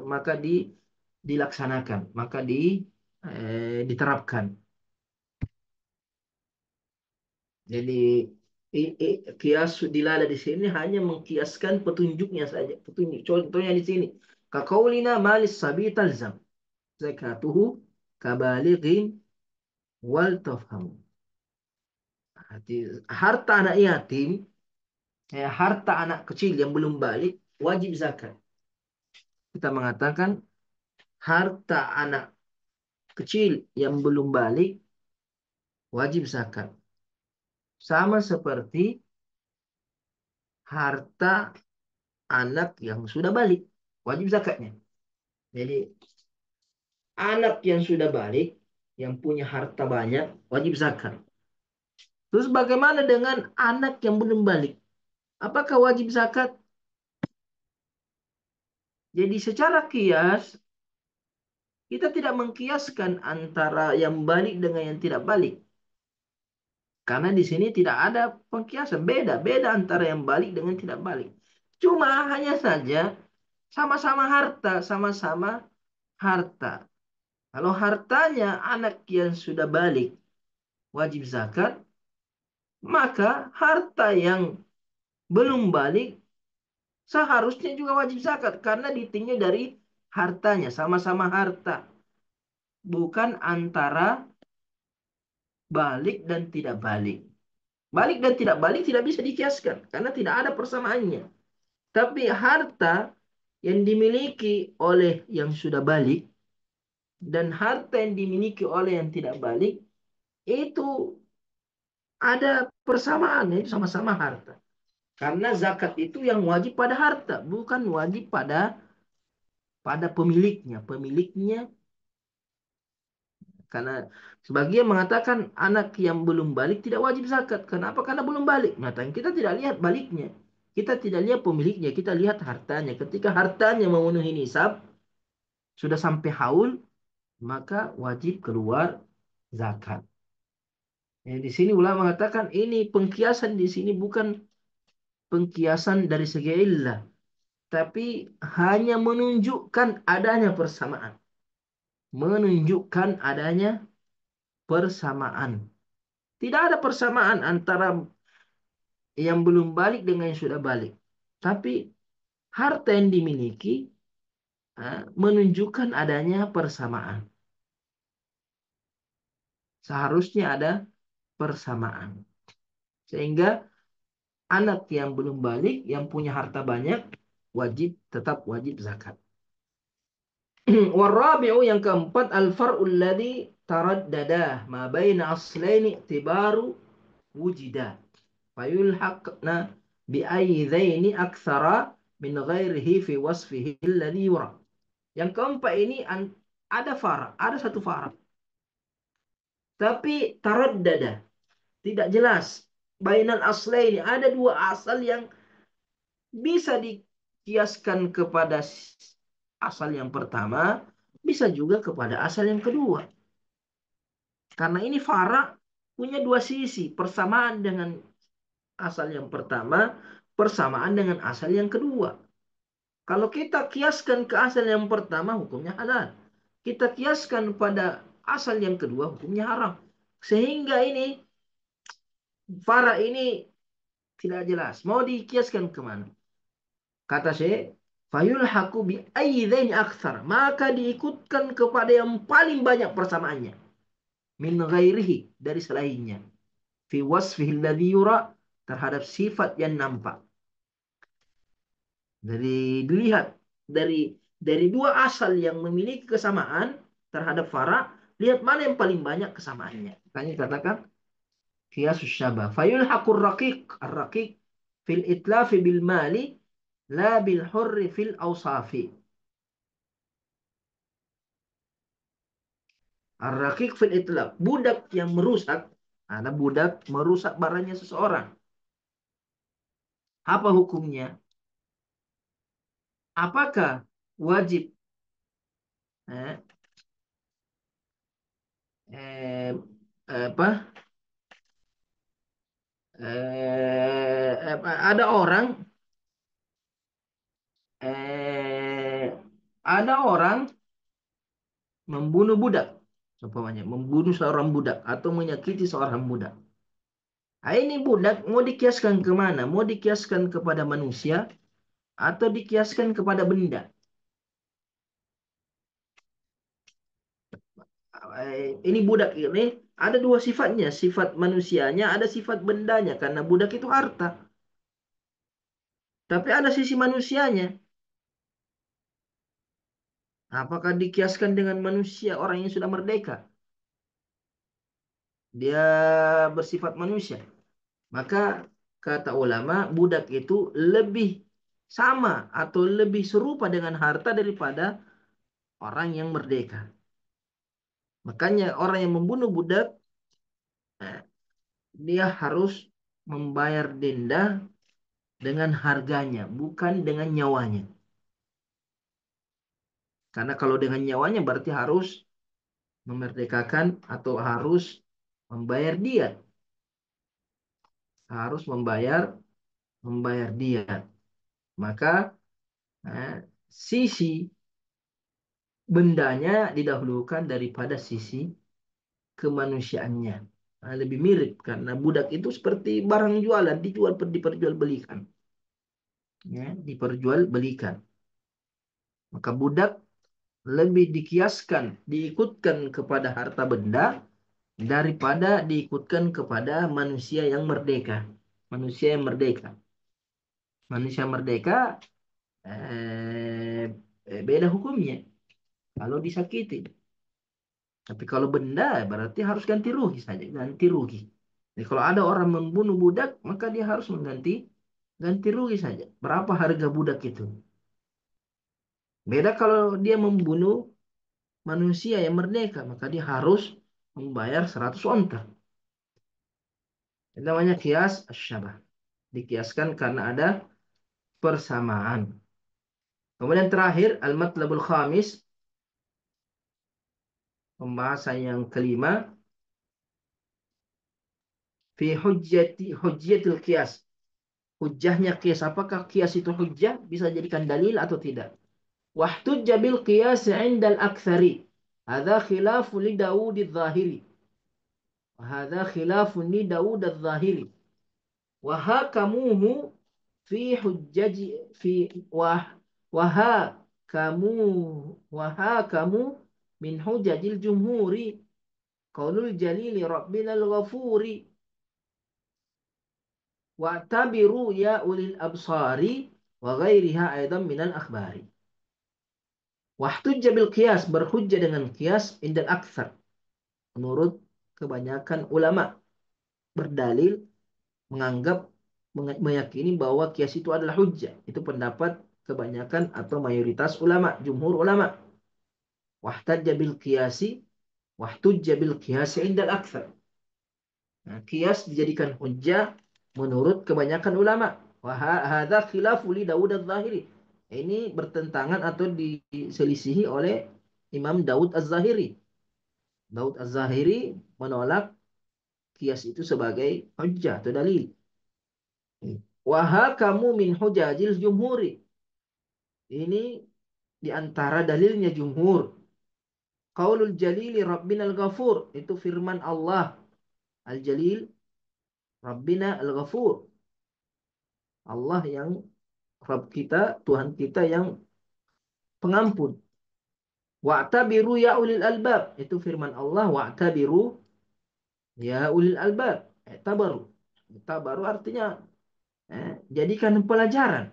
maka dilaksanakan, maka diterapkan. Jadi kias dilala di sini hanya mengkiaskan petunjuknya saja. Petunjuk. Contohnya di sini. Kaqaulina malis sabi talzam. Zakatuhu kabalighin wal tafham. Harta anak yatim, harta anak kecil yang belum balik, wajib zakat. Kita mengatakan harta anak kecil yang belum balik, wajib zakat. Sama seperti harta anak yang sudah balik, wajib zakatnya. Jadi anak yang sudah balik, yang punya harta banyak, wajib zakat. Terus bagaimana dengan anak yang belum balik? Apakah wajib zakat? Jadi secara kias, kita tidak mengkiaskan antara yang balik dengan yang tidak balik. Karena di sini tidak ada pengkiasan. Beda antara yang balik dengan tidak balik. Cuma hanya saja sama-sama harta, sama-sama harta. Kalau hartanya anak yang sudah balik wajib zakat, maka harta yang belum balik seharusnya juga wajib zakat karena ditinjau dari hartanya, sama-sama harta. Bukan antara balik dan tidak balik. Balik dan tidak balik tidak bisa dikiaskan karena tidak ada persamaannya. Tapi harta yang dimiliki oleh yang sudah balik dan harta yang dimiliki oleh yang tidak balik itu ada persamaannya, itu sama-sama harta. Karena zakat itu yang wajib pada harta, bukan wajib pada pemiliknya. Pemiliknya karena sebagian mengatakan anak yang belum balik tidak wajib zakat. Kenapa? Karena belum balik. Nah, kita tidak lihat baliknya. Kita tidak lihat pemiliknya, kita lihat hartanya. Ketika hartanya memenuhi nisab, sudah sampai haul, maka wajib keluar zakat. Ya, di sini ulama mengatakan ini pengkiasan di sini bukan pengkiasan dari segi illah, tapi hanya menunjukkan adanya persamaan. Menunjukkan adanya persamaan. Tidak ada persamaan antara yang belum balik dengan yang sudah balik. Tapi harta yang dimiliki menunjukkan adanya persamaan. Seharusnya ada persamaan. Sehingga anak yang belum balik, yang punya harta banyak, tetap wajib zakat. Warabi'u yang keempat, al-far'ul ladzi taraddadah ma baina aslaini i'tibaru wujida. Fayulhaqna bi'aidzaini aktsara min ghairihi fi wasfihi alladhi yura. Yang keempat ini ada farq, ada satu farq. Tapi taraddada, tidak jelas. Bainal aslaini, ada dua asal yang bisa dikiaskan kepada asal yang pertama, bisa juga kepada asal yang kedua. Karena ini farq punya dua sisi, persamaan dengan asal yang pertama, persamaan dengan asal yang kedua. Kalau kita kiaskan ke asal yang pertama, hukumnya halal. Kita kiaskan pada asal yang kedua, hukumnya haram. Sehingga ini, farq ini tidak jelas. Mau dikiaskan kemana? Kata saya, Fayulhaqu bi ayyidaini akthar. Maka diikutkan kepada yang paling banyak persamaannya. Min ghairihi. Dari selainnya. Fi wasfihi alladhi yura. Terhadap sifat yang nampak. Dari dilihat. Dari dua asal yang memiliki kesamaan terhadap fara. Lihat mana yang paling banyak kesamaannya. Makanya katakan. Qiyasus syabah. Fayulhaqur raqiq. Ar-raqiq. Fil itlafi bil mali. La bil hurri fil awsafi. Ar-raqiq fil itlaq, budak yang merusak, ada budak merusak barangnya seseorang. Apa hukumnya? Apakah wajib eh, eh, apa ada orang eh, ada orang membunuh budak, umpamanya membunuh seorang budak atau menyakiti seorang budak. Nah, ini budak mau dikiaskan ke mana? Mau dikiaskan kepada manusia atau dikiaskan kepada benda? Ini budak ini ada dua sifatnya, sifat manusianya, ada sifat bendanya, karena budak itu harta. Tapi ada sisi manusianya. Apakah dikiaskan dengan manusia orang yang sudah merdeka? Dia bersifat manusia. Maka kata ulama, budak itu lebih sama atau lebih serupa dengan harta daripada orang yang merdeka. Makanya orang yang membunuh budak, eh, dia harus membayar denda dengan harganya, bukan dengan nyawanya. Karena kalau dengan nyawanya berarti harus memerdekakan atau harus membayar dia, harus membayar dia. Maka eh, sisi bendanya didahulukan daripada sisi kemanusiaannya. Nah, lebih mirip karena budak itu seperti barang jualan diperjualbelikan, ya, diperjualbelikan. Maka budak lebih dikiaskan, diikutkan kepada harta benda daripada diikutkan kepada manusia yang merdeka. Manusia yang merdeka. Manusia merdeka beda hukumnya kalau disakiti. Tapi kalau benda berarti harus ganti rugi saja, ganti rugi. Jadi kalau ada orang membunuh budak, maka dia harus ganti rugi saja. Berapa harga budak itu? Beda kalau dia membunuh manusia yang merdeka, maka dia harus membayar 100 onta. Itu namanya kias syabah. Dikiaskan karena ada persamaan. Kemudian terakhir, al-matlabul khamis, pembahasan yang kelima, fi hujjatil qiyas. Hujjahnya qiyas. Apakah qiyas itu hujjah? Bisa jadikan dalil atau tidak? Wahtujja bil qiyas 'indal aktsari. Hadza khilafu li Daud adh-Dhahiri. Hadza khilafu li Daud adh-Dhahiri. Wa hakamuhu fi hujjaji fi wah waha kamu kamu min hujajil jumhuri qaulul jalili rabbil ghafuri wa'tabiru ya ulil absari wa ghairiha aidan minal akhbari. Wahtujja bil qiyas, berhujjah dengan qiyas indal aktsar, menurut kebanyakan ulama, berdalil menganggap meyakini bahwa qiyas itu adalah hujjah. Itu pendapat kebanyakan atau mayoritas ulama, jumhur ulama. Wahtajja bil qiyasi wahtujja bil qiyasi indal aktsar. Nah, qiyas dijadikan hujjah menurut kebanyakan ulama. Wa hadza khilafu li Daud az-Zahiri. Ini bertentangan atau diselisihi oleh Imam Daud az-Zahiri. Daud az-Zahiri menolak qiyas itu sebagai hujjah atau dalil. Wa hakamu min hujajil jumhuri. Ini di antara dalilnya jumhur. Qaulul jalili rabbina al-ghafur. Itu firman Allah. Al-jalil rabbina al-ghafur. Allah yang Rabb kita, Tuhan kita yang pengampun. Wa'tabiru ya ulil albab. Itu firman Allah, wa'tabiru ya ulil albab. Tabaru. Tabaru artinya jadikan pelajaran,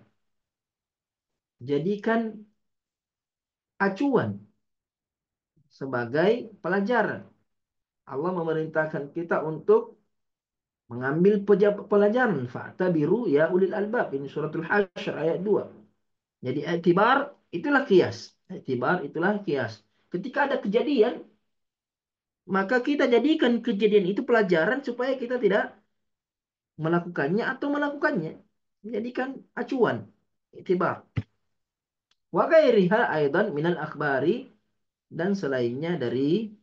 jadikan acuan sebagai pelajaran. Allah memerintahkan kita untuk mengambil pelajaran. Fa'tabiru ya ulil albab. Ini suratul Hasyr ayat 2. Jadi i'tibar itulah kias. I'tibar itulah kias. Ketika ada kejadian, maka kita jadikan kejadian itu pelajaran supaya kita tidak melakukannya atau melakukannya. Menjadikan acuan. I'tibar. Wa ghairiha aidan minal akhbari, dan selainnya dari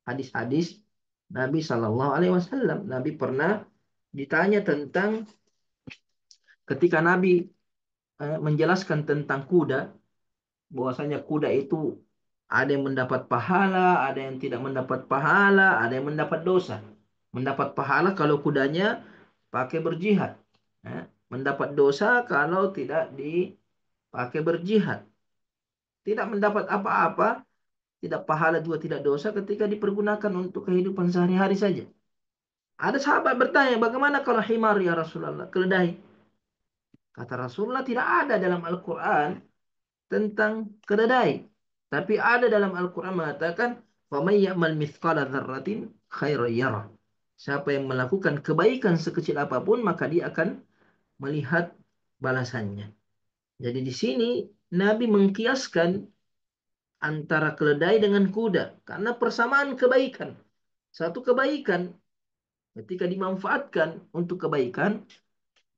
hadis-hadis Nabi Shallallahu Alaihi Wasallam. Nabi pernah ditanya tentang ketika Nabi menjelaskan tentang kuda, bahwasanya kuda itu ada yang mendapat pahala, ada yang tidak mendapat pahala, ada yang mendapat dosa. Mendapat pahala kalau kudanya pakai berjihad. Mendapat dosa kalau tidak dipakai berjihad. Tidak mendapat apa-apa, tidak pahala juga tidak dosa ketika dipergunakan untuk kehidupan sehari-hari saja. Ada sahabat bertanya, bagaimana kalau himar ya Rasulullah, keledai? Kata Rasulullah, tidak ada dalam Al-Quran tentang keledai. Tapi ada dalam Al-Quran mengatakan, فَمَنْ يَعْمَلْ مِثْقَالَ ذَرَّةٍ خَيْرًا يَرَهُ. Siapa yang melakukan kebaikan sekecil apapun, maka dia akan melihat balasannya. Jadi di sini Nabi mengkiaskan antara keledai dengan kuda karena persamaan kebaikan. Satu kebaikan ketika dimanfaatkan untuk kebaikan,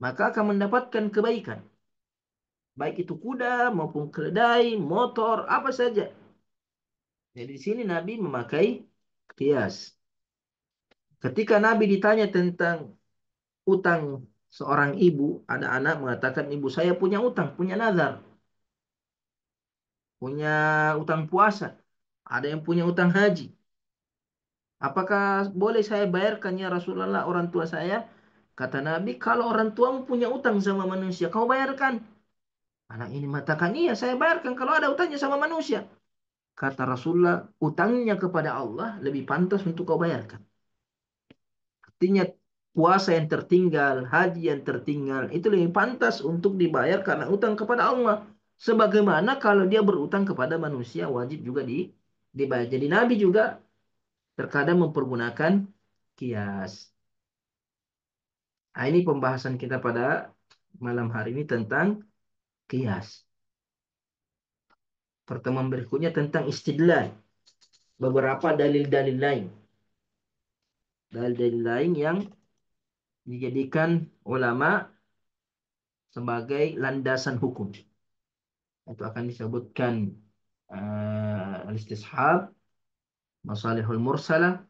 maka akan mendapatkan kebaikan. Baik itu kuda maupun keledai, motor, apa saja. Jadi di sini Nabi memakai kias. Ketika Nabi ditanya tentang utang seorang ibu, ada anak mengatakan ibu saya punya utang, punya nazar, punya utang puasa, ada yang punya utang haji. Apakah boleh saya bayarkan ya Rasulullah orang tua saya? Kata Nabi, kalau orang tuamu punya utang sama manusia, kau bayarkan. Anak ini mengatakan, iya saya bayarkan kalau ada utangnya sama manusia. Kata Rasulullah, utangnya kepada Allah lebih pantas untuk kau bayarkan. Artinya puasa yang tertinggal, haji yang tertinggal, itu lebih pantas untuk dibayar karena utang kepada Allah. Sebagaimana kalau dia berutang kepada manusia, wajib juga dibayar. Jadi Nabi juga terkadang mempergunakan kias. Nah, ini pembahasan kita pada malam hari ini tentang kias. Pertemuan berikutnya tentang istidlal. Beberapa dalil-dalil lain. Dalil-dalil lain yang dijadikan ulama sebagai landasan hukum. Itu akan disebutkan al-istishab, masalihul mursalah,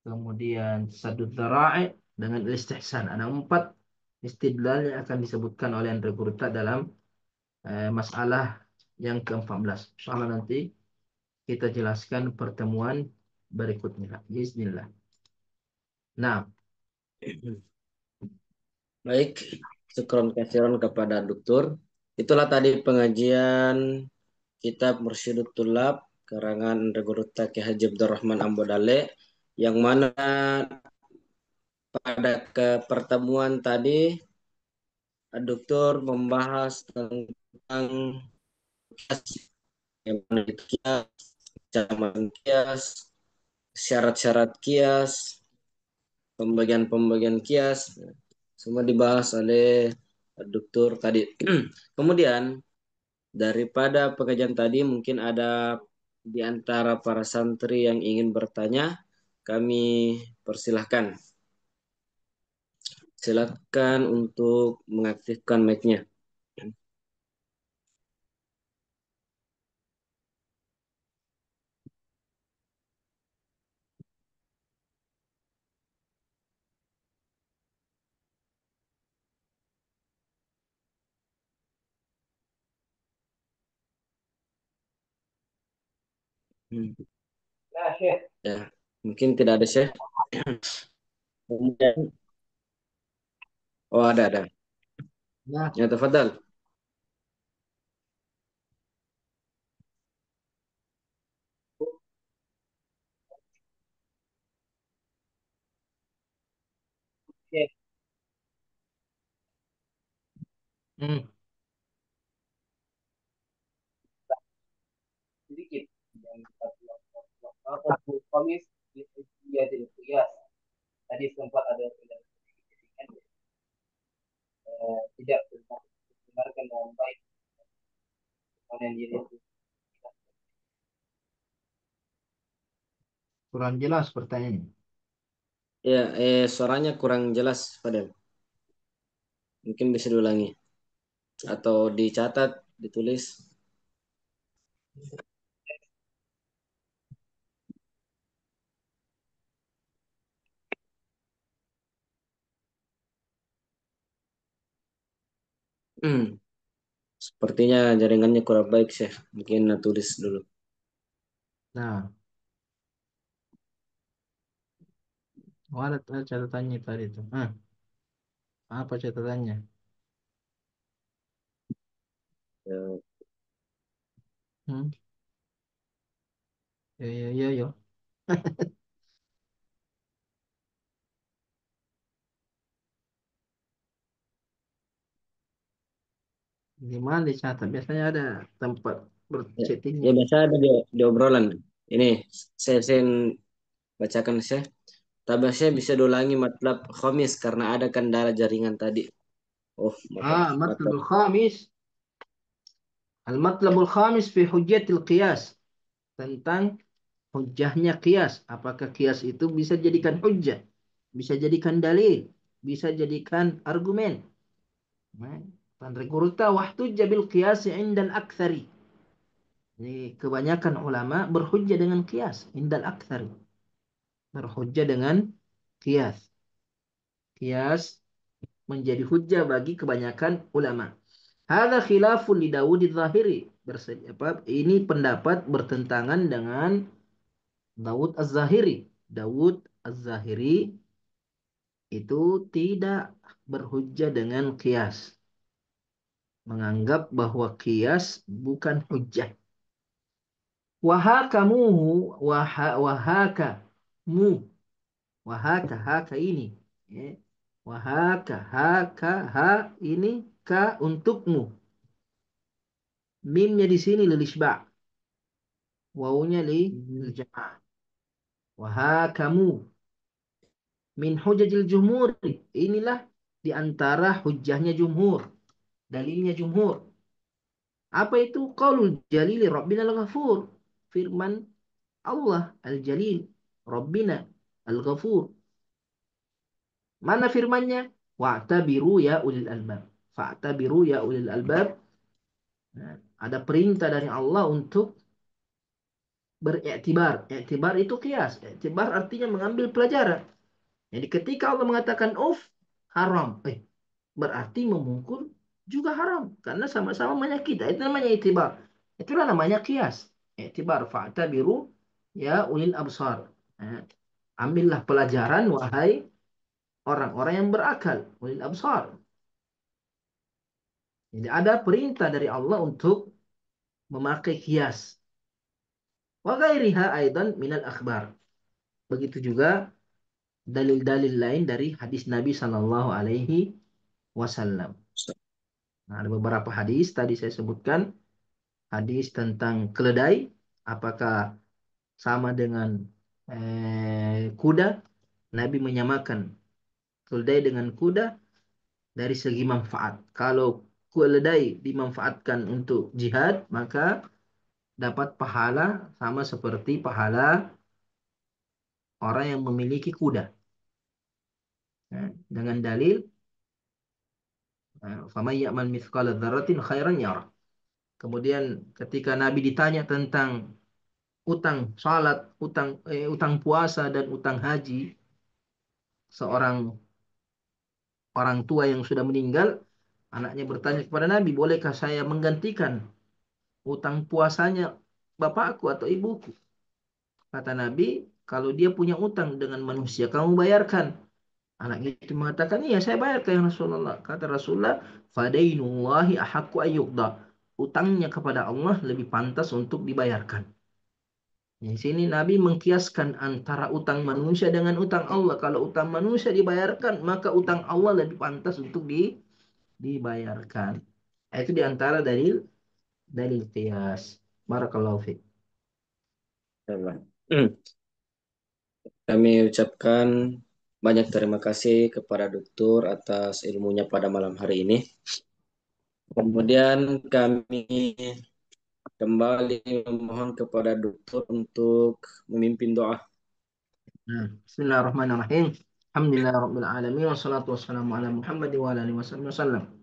kemudian sadud dzara'i dengan al-istihsan. Ada 4 istidlal yang akan disebutkan oleh Andre Gurta dalam masalah yang ke-14. Insyaallah nanti kita jelaskan pertemuan berikutnya. Bismillah. Nah, Baik, syukron kasiron kepada Dokter. Itulah tadi pengajian kitab Mursyidut Tulab karangan Regurut Ki Haji Abdurrahman Ambodale, yang mana pada pertemuan tadi Dokter membahas tentang kias, yang mana itu kias, cara kias, syarat-syarat kias, pembagian-pembagian kias, semua dibahas oleh Dokter tadi. Kemudian daripada pengajian tadi mungkin ada di antara para santri yang ingin bertanya, kami persilahkan. Silakan untuk mengaktifkan mic-nya. Hmm. Ya, mungkin tidak ada Syekh. Kemudian, oh ada. nah, Ya, tafadhal. Hmm. sedikit yang kita bilang kalau komis dia tidak kias tadi sempat ada pendapat tidak dengarkan dengan baik mana yang dia Kurang jelas pertanyaannya. ya suaranya kurang jelas Fadel, mungkin bisa diulangi atau dicatat ditulis. Sepertinya jaringannya kurang baik sih, mungkin tulis dulu. Nah, ada catatannya tadi itu. Apa catatannya? Ya, Hmm? Ya, ya, ya, ya. Di mana dicatat? Biasanya ada tempat ya, bercetingnya. ya biasa ada di obrolan ini. Saya bacakan saya. Tabasnya bisa diulangi matlab khamis karena ada kendala jaringan tadi. Oh, matlab. Matlabul khamis. Al-matlabul khamis fi hujjatil qiyas. Tentang hujjahnya qiyas. Apakah qiyas itu bisa jadikan hujjah? Bisa jadikan dalil? Bisa jadikan argumen? Nah, Pandai wahtujja bil qiyas indal aktsari. Jadi kebanyakan ulama berhujjah dengan qiyas indal aktsari. Berhujjah dengan qiyas. Qiyas menjadi hujjah bagi kebanyakan ulama. Hadza khilafun li Dawud zahiri Ini pendapat bertentangan dengan Dawud Az-Zahiri. Dawud Az-Zahiri itu tidak berhujjah dengan qiyas. Menganggap bahwa qiyas bukan hujjah. Wahakamuhu wahaka mu wahaka haka ini. Ya. Wahaka haka ha ini ka untukmu. Mimnya di sini lil isba'. Wawunya lil Hmm. jamaah. Wahakamu min hujajil jumhur. Inilah di antara hujjahnya jumhur, dalilnya jumhur. Apa itu? Qaulul jalili Rabbina al-Ghafur. Firman Allah Al-Jalil Rabbina Al-Ghafur. Mana firmannya? Wa'tabiru ya ulil albab. Fa'tabiru ya ulil albab. Nah, ada perintah dari Allah untuk beriktibar. Iktibar itu kias. Iktibar artinya mengambil pelajaran. Jadi ketika Allah mengatakan haram, berarti memukul juga haram karena sama-sama menyakiti. Itu namanya itibar. Itulah namanya kias. Itibar fa'tabiru ya ulil absar. Nah, ambillah pelajaran wahai orang-orang yang berakal, ulil absar. Jadi ada perintah dari Allah untuk memakai kias. Wa ghairiha aidan minal akhbar. Begitu juga dalil-dalil lain dari hadis Nabi Shallallahu Alaihi Wasallam. Nah, ada beberapa hadis tadi saya sebutkan hadis tentang keledai, apakah sama dengan kuda? Nabi menyamakan keledai dengan kuda dari segi manfaat. Kalau keledai dimanfaatkan untuk jihad, maka dapat pahala sama seperti pahala orang yang memiliki kuda. Dengan dalil, "Faman ya'mal mithqala dzarratin khairan yarah." Kemudian ketika Nabi ditanya tentang utang salat, utang puasa dan utang haji, seorang orang tua yang sudah meninggal, anaknya bertanya kepada Nabi, bolehkah saya menggantikan utang puasanya bapakku atau ibuku? Kata Nabi, kalau dia punya utang dengan manusia, kamu bayarkan. Anak itu mengatakan, iya saya bayarkan ya Rasulullah. Kata Rasulullah, fadainullahi ahaqqu ayyuqda. Utangnya kepada Allah lebih pantas untuk dibayarkan. Di sini Nabi mengkiaskan antara utang manusia dengan utang Allah. Kalau utang manusia dibayarkan, maka utang Allah lebih pantas untuk dibayarkan. dibayarkan. Itu diantara dalil dalil qiyas. Barakallahu fiik. Kami ucapkan banyak terima kasih kepada dokter atas ilmunya pada malam hari ini. Kemudian kami kembali memohon kepada dokter untuk memimpin doa. Nah, bismillahirrahmanirrahim. Alhamdulillahirabbil alamin wassalatu wassalamu ala Muhammad wa ala alihi wasallam.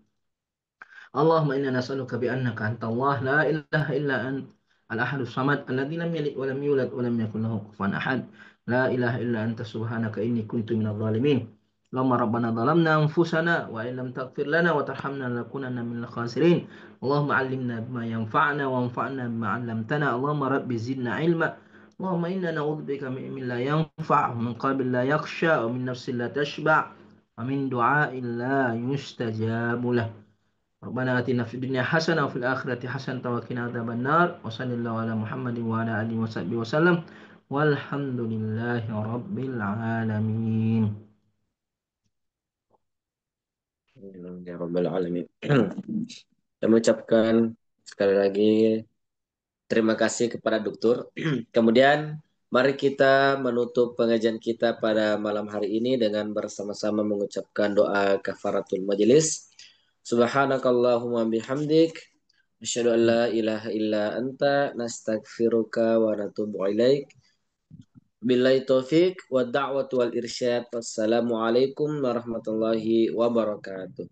اللهم إنا نسألك بأنك أنت الله لا إله إلا أنت الأحد الصمد الذي لم يلد ولم يولد ولم يكن له كفوا أحد لا إله إلا أنت سبحانك إني كنت من الظالمين اللهم ربنا ظلمنا أنفسنا وإن لم تغفر لنا وترحمنا لنكونن من الخاسرين اللهم علمنا بما ينفعنا وانفعنا بما علمتنا اللهم رب زدنا علما اللهم إنا نعوذ بك من علم لا ينفع ومن قلب لا يخشى ومن نفس لا تشبع ومن دعاء لا يستجاب له ربنا آتنا في الدنيا حسنة وفي الآخرة حسنة وقنا عذاب النار وصلى الله على محمد وعلى آله وصحبه وسلم والحمد لله رب العالمين. Ya Rabbal Alamin. Kami ucapkan sekali lagi terima kasih kepada dokter. Kemudian mari kita menutup pengajian kita pada malam hari ini dengan bersama-sama mengucapkan doa kafaratul majelis. Subhanakallahumma bihamdik asyhadu an la ilaha illa anta nastaghfiruka wa natubu ilaik. Billahi taufik wa da'watu wal irsyad. Wassalamualaikum warahmatullahi wabarakatuh.